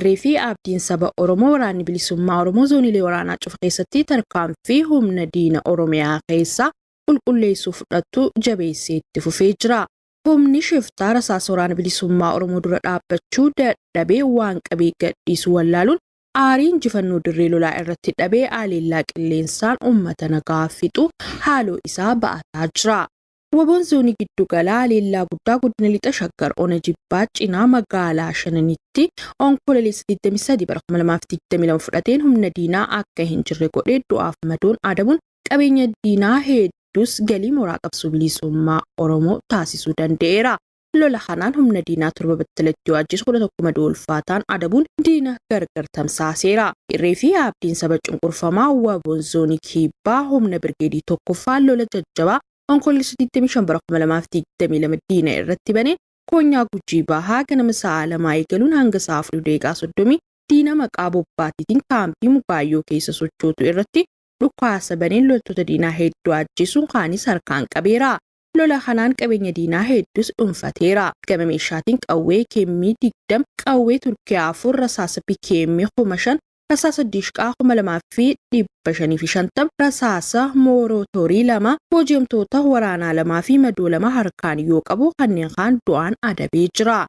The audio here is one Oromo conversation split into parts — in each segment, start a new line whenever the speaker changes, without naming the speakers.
Irree fi abdiin saba Oromoo waraanni bilisummaa Oromoo zooniilee waraanaa cufa keessatti tarkaanfii humna diina Oromiyaa keessaa qulqulleessuuf fudhatu jabeessee itti fufee jira. Humni shiftaa rasaasa waraana bilisummaa Oromoo dura dhaabbachuu dadhabee waan qabee gadhiisu wallaaluun aariin injifannoo dirree lolaa irratti dhabee aleellaa qilleensaan uummata nagaa fixu haaloo isaa ba'ataa jira. Waboon zoonii giddu galaa aleellaa guddaa godina lixa Shaggar Ona Jibbaa cinaa magaalaa Shananitti onkololeessa 23 bara 2022 fudhateen humna diinaa akka hin jirre godhee du'aaf madoon adabuun qabeenya diinaa hedduus galii mooraa qabsoo bilisummaa Oromoo taasisuu danda'eera. Lola kanaan humna diinaa torba battalatti ajjeesu 11 madoo ulfaataan adabuun diina gargar tamsaaseera. Irree fi abdiin saba cunqurfamaa waboon zoonii kibbaa humna birgeedii tokkoffaan lola jajjabaa onkololeessa 25 bara 2022 diina irratti banee koonyaa Gujii Bahaa ganama sa'a 2 eegaluun hanga sa'a 4 daqiiqaa 30 diina maqaa bobbaatiitiin kaampii Mugaayyoo keessa sochootu irratti dhukaasa baneen loltoota diinaa hedduu ajjeesuun kaanis harkaan qabeera. Lola kanaan qabeenya diinaa hedduus dhuunfateera. Gama meeshaatiin qawwee keemmii 20, qawwee Turkiyaa 4, rasaasa PKM 5,000, rasaasa Dishqaa 2,550, rasaasa Moorootorii 2, booji'amtoota waraanaa 2 fi madoo 2 harkaan yoo qabu kanneen kaan du'aan adabee jira.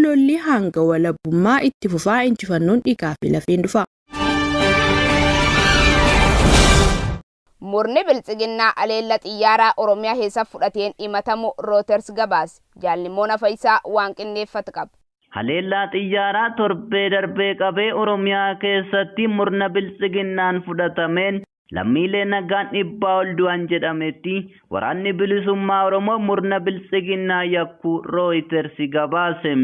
Lolli hanga walabummaa itti fufaa injifannoon dhiigaa fi lafeen dhufa.
Murni biltsiginnaa aleella xiyyaaraa Oromiyaa keessa fudhateen himatamu Reuters gabaase. Jaalimoon Afaysaa waan qindeeffatu qaba.
Aleellaa xiyyaaraa torbee darbee qabee Oromiyaa keessatti murna biltsiginnaan fudhatameen lammiilee nagaan 100 ol du'an jedhametti waraanni bilisummaa Oromoo murna biltsiginnaa yakkuu Reuters gabaase.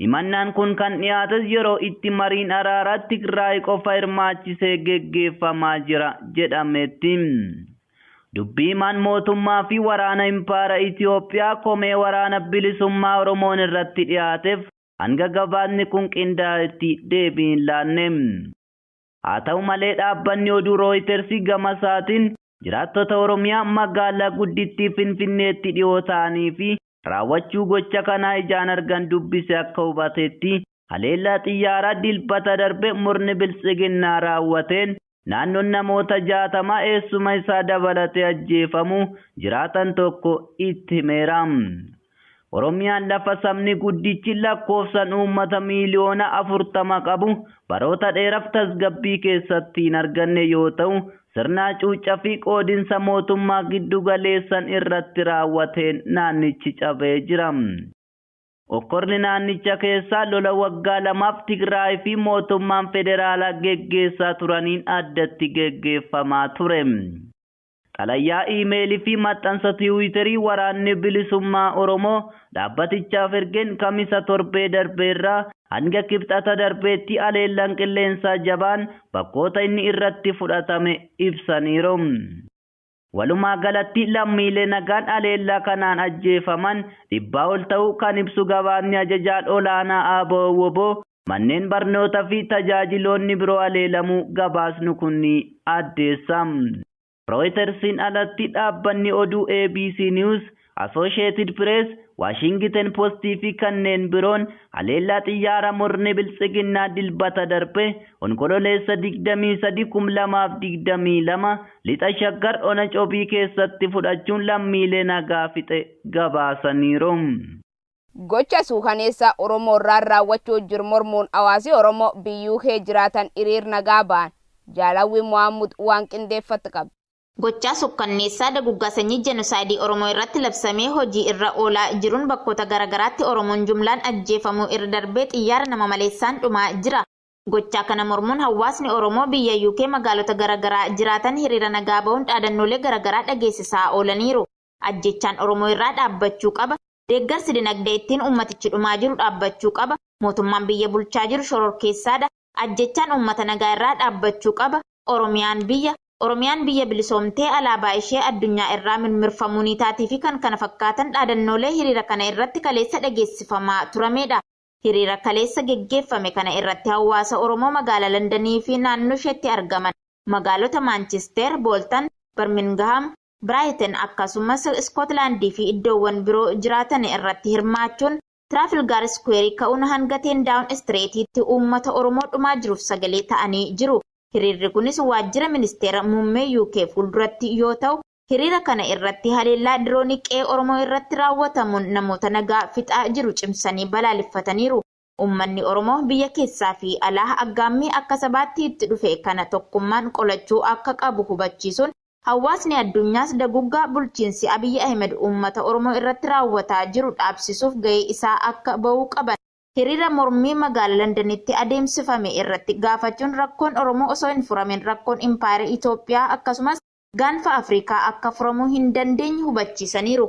Himannaan kun kan dhiyaates yeroo itti mariin araaraa Tigraay qofa hirmaachisee geggeeffamaa jira jedhametti. Dubbiimaan mootummaa fi waraana impaara Itiyoophiyaa komee waraana bilisummaa Oromoon irratti dhiyaateef hanga gabaasni kun qindaa'etti deebii hin laanne. Haa ta'u malee dhaabbanni oduu Reuters gama isaatiin jiraattota Oromiyaa magaalaa guddittii Finfinneetti dhiyoo ta'anii fi raawwachuu gocha kanaa ijaan argan dubbise akka hubatetti aleellaa xiyyaaraa dilbata darbe murni biltsiginnaa raawwateen naannoon namoota 60 eessuma isaa dabalatee ajjeefamu jiraatan tokko itti himeera. Oromiyaan lafa sabni guddichi lakkoofsaan uummata miiliyoona 40 qabu baroota dheeraaf tasgabbii keessatti hin arganne yoo ta'u sirna cuucaa fi qoodinsa mootummaa giddu galeessan irratti raawwateen naannichi cabee jira. Okkorni naannicha keessaa lola waggaa 2 Tigraay fi mootummaan federaalaa geggeessaa turaniin addatti geggeeffamaa ture. Xalayyaa iimeelii fi maxxansa tiwiiterii waraanni bilisummaa Oromoo dhaabbatichaaf ergeen kamisa torbee darbeerraa hanga kibxata darbeetti aleellaan qilleensaa jabaan bakkoota inni irratti fudhatame ibsaniiru. Walumaa galatti lammiilee nagaan aleellaa kanaan ajjeefaman 100 ol ta'uu kan ibsu gabaasni ajajaan olaanaa Aboo Woboo manneen barnootaa fi tajaajiloonni biroo aleelamuu gabaasnu kun ni addeessa. Reutersin alatti dhaabbanni oduu ABC News, Associated Press, Washington Post fi kanneen biroon aleellaa xiyyaara murni biltsiginnaa dilbata darbe onkololeessa 23/2022 lixa Shaggar Ona Cobii keessatti fudhachuun lammiilee nagaa fixe gabaasaniiru.
Gocha suukaneessa Oromoo irraa raawwachuu jiru mormuun hawaasi Oromoo biyyuu kee jiraatan hiriir nagaa ba'an. Jaalawwi Muhammad waan qindeeffatu qaba.
Gochaa sukkanneessaa daguggaa sanyii jenosaayidii Oromoo irratti labsamee hojii irra oolaa jiruun bakkoota garaagaraatti Oromoon jumlaan ajjeefamuu irra darbee xiyyaara nama maleessaan dhumaa jira. Gochaa kana mormuun hawaasni Oromoo biyya UK magaalota garaagaraa jiraatan hiriira nagaa ba'uun dhaadannoolee garaagaraa dhageessisaa oolaniiru. Ajjechaan Oromoo irraa dhaabbachuu qaba. Deeggarsi dinagdee ittiin ummatichi dhumaa jiru dhaabbachuu qaba. Mootummaan biyya bulchaa jiru shororkeessaadha. Ajjechaan uummata nagaa irraa dhaabbachuu qaba. Oromiyaan biyya bilisoomtee alaabaa ishee addunyaa irraa mirmirfamuu ni taatii fi kan kana fakkaatan dhaadannoolee hiriira kana irratti kaleessa dhageessifamaa turamedha. Hiriira kaleessa geggeeffame kana irratti hawaasa Oromoo magaalaa Londonii fi naannoo isheetti argaman magaalota Manchester, Bolton, Birmingham, Brighton akkasumas Scotland fi iddoowwan biroo jiraatan irratti hirmaachuun Tiraafiilgaar Square ka'uun hanga Daawun Istireetiitti uummata Oromoo dhumaa jiruuf sagalee ta'anii jiru. Hiriirri kunis waajjira ministeera muummee UK fuulduratti yoo ta'u, hiriira kana irratti haleellaa diroonii qe'ee Oromoo irratti raawwatamuun namoota nagaa fixaa jiru cimsanii balaaleffataniiru. Uummanni Oromoo biyya keessaa fi alaa aggaammii akka sabaatti itti dhufe kana tokkummaan qolachuu akka qabu hubachiisuun hawaasni addunyaas daguggaa bulchiinsi Abiyyi Ahmed uummata Oromoo irratti raawwataa jiru dhaabsisuuf gahee isaa akka bahuu qaban. Hiriira mormii magaalaa Londanitti adeemsifame irratti gaafachuun rakkoon Oromoo osoo hin furamin rakkoon Impaayera Itoophiyaa akkasumas gaanfa Afrikaa akka furamuu hin dandeenye hubachiisaniiru.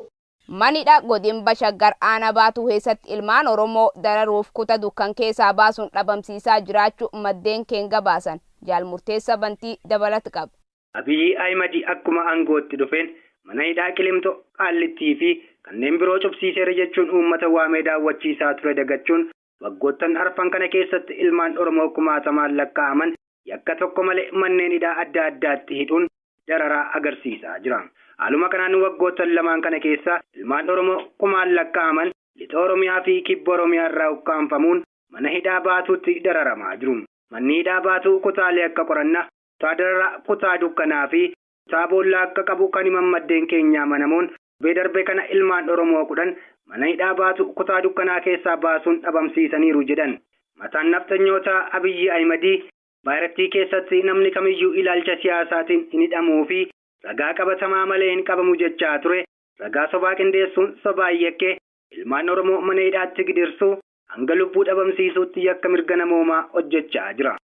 Manidha godin Bashaggar Aanaa Baatuu keessatti ilmaan Oromoo dararuuf kutaa dukkan keessaa baasuun dhabamsiisaa jiraachuu maddeen keenya gabaasan. Jaalmurteessa Bantii dabalata qaba.
Abiyyi Ahmed akkuma aangootti dhufeen mana hidhaa Qilimxoo, Qaallittii fi kanneen biroo cufsiiseera jechuun uummata waamee daawwachiisaa ture dagachuun waggoottan arfan kana keessatti ilmaan Oromoo kumaatamaan lakkaa'aman yakka tokko malee manneen hidhaa adda addaatti hidhuun dararaa agarsiisaa jira. Haaluma kanaan waggoottan lamaan kana keessa ilmaan Oromoo kumaan lakkaa'aman lixa Oromiyaa fi kibba Oromiyaa irraa ukkaanfamuun mana hidhaa Baatuutti dararamaa jiru. Manni hidhaa Baatuu kutaalee akka qorannaa, kutaa dararaa, kutaa dukkanaa fi kutaa boollaa akka qabu kan himan maddeen keenya amanamuun darbe kana ilmaan Oromoo 10 mana hidhaa Baatuu kutaa dukkanaa keessaa baasuun dhabamsiisaniiru jedhan. Mataan naftanyoota Abiyyi Ahmed Baayirattii keessatti namni kamiyyuu ilaalcha siyaasaatiin hin hidhamuu fi ragaa qabatamaa malee hin qabamu jechaa ture. Ragaa sobaa qindeessuun sobaa yakkee ilmaan Oromoo mana hidhaatti gidirsuu hanga lubbuu dhabamsiisuutti yakka mirga namoomaa hojjechaa jira.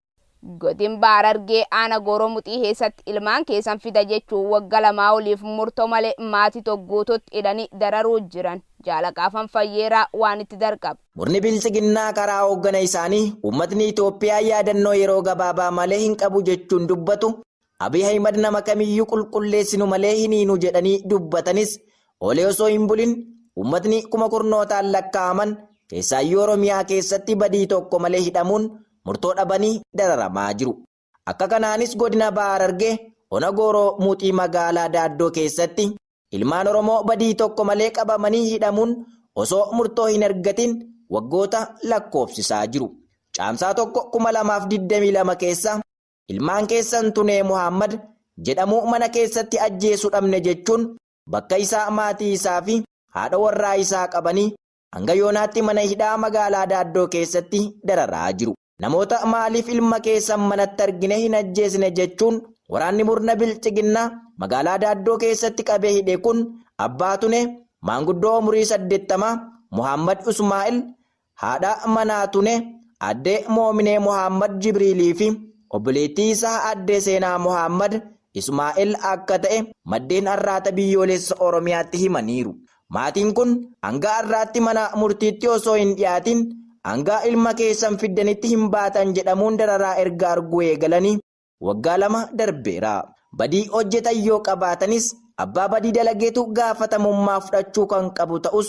Godin Baarargee Aanaa Gooromuxii keessatti ilmaan keessan fida jechuun waggaa 2 oliif murtoo malee maatii tokkootti hidhanii dararuu jiran. Jaalaqaafan Fayyeeraa waan itti darqaba.
Murni bilchiginnaa karaa hooggana isaanii uummatni Itoophiyaa yaadannoo yeroo gabaabaa malee hin qabu jechuun dubbatu. Abiy Ahmed nama kamiyyuu qulqulleessinu malee hin hiinu jedhanii dubbatanis olee osoo hin bulin uummatni kuma kurnootaan lakkaa'aman keessaayyuu Oromiyaa keessatti badii tokko malee hidhamuun murtoo dhabanii dararamaa jiru. Akka kanaanis godina Baarargee Ona Gooromuxii magaalaa Daaddoo keessatti ilmaan Oromoo badii tokko malee qabamanii hidhamuun osoo murtoo hin argatin waggoota lakkoofsisaa jiru. Caamsaa 2022 keessa ilmaan keessan Tunee Muhammad jedhamu mana keessatti ajjeesuu dhabne jechuun bakka isaa maatii isaa fi haadha warraa isaa qabanii hanga yoonaatti mana hidhaa magaalaa Daaddoo keessatti dararaa jiru. Namoota maaliif ilma keessan manatti argine hin ajjeesne jechuun waraanni murna bilchiginnaa magaalaa Daaddoo keessatti qabee hidhe kun abbaa Tunee maanguddoo umurii 80 Muhammad Usmaa'il, haadha manaa Tunee addee Moominee Muhammad Jibriilii fi obboleettii isaa addee Seenaa Muhammad Ismaa'il akka ta'e maddeen har'aata biyyoolessa Oromiyaatti himaniiru. Maatiin kun hanga har'aatti mana murtiitti osoo hin dhiyaatin hanga ilma keessan fiddanitti hin baatan jedhamuun dararaa erga arguu eegalanii waggaa 2 darbeera. Badii hojjetan yoo qabaatanis abbaa badii dalageetu gaafatamummaa fudhachuu kan qabu ta'us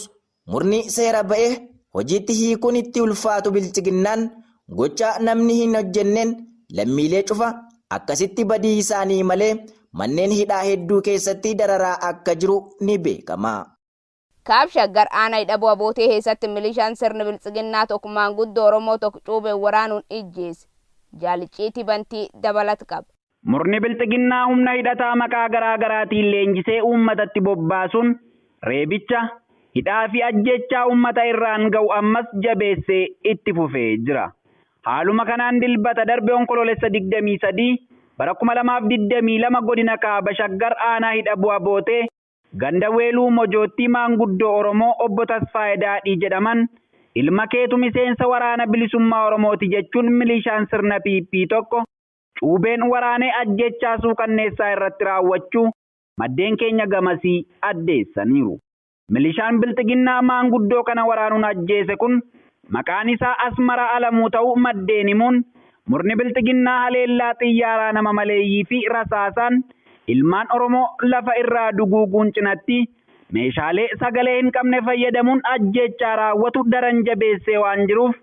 murni seera ba'ee hojiitti hiikuun itti ulfaatu bilchiginnaan gocha namni hin hojjenneen lammiilee cufa akkasitti badii isaanii malee manneen hidhaa hedduu keessatti dararaa akka jiru ni beekama.
Kaab Shaggar Aanaa hidhabuu abootee keessatti milishaan sirna bilchiginnaa tokko maanguddoo Oromoo tokko cuubee waraanuun ijjeesse. Jaaliciitii Bantii dabalata qaba.
Murni bilchiginnaa humna hidhataa maqaa garaa garaatiin leenjisee uummatatti bobbaasuun reebicha, hidhaa fi ajjechaa uummata irraan ga'u ammas jabeessee itti fufee jira. Haaluma kanaan dilbata darbe onkoloolessa 23 bara 2022 godina Kaaba Shaggar Aanaa hidhabuu abootee ganda Weeluu Mojootti maanguddoo Oromoo obbo Tasfaayee Daadhii jedhaman ilma keetu miseensa waraana bilisummaa Oromooti jechuun milishaan sirna PP tokko cuubeen waraanee ajjechaa suukanneessaa irratti raawwachuu maddeen keenya gamasii addeessaniiru. Milishaan bilchiginnaa maanguddoo kana waraanuun ajjeese kun maqaan isaa Asmara Alamuu ta'uu maddeen himuun murni bilchiginnaa haleellaa xiyyaaraa nama maleeyyii fi rasaasaan ilmaan Oromoo lafa irraa duguuguun cinatti meeshaalee sagalee hin qabne fayyadamuun ajjechaa raawwatu daran jabeessee waan jiruuf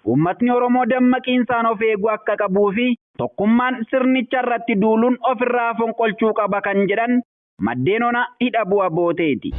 uummatni Oromoo dammaqiinsaan of eeguu akka qabuu fi tokkummaan sirnicha irratti duuluun ofirraa fonqolchuu qaba kan jedhan maddeen Ona hidhabuu abooteeti.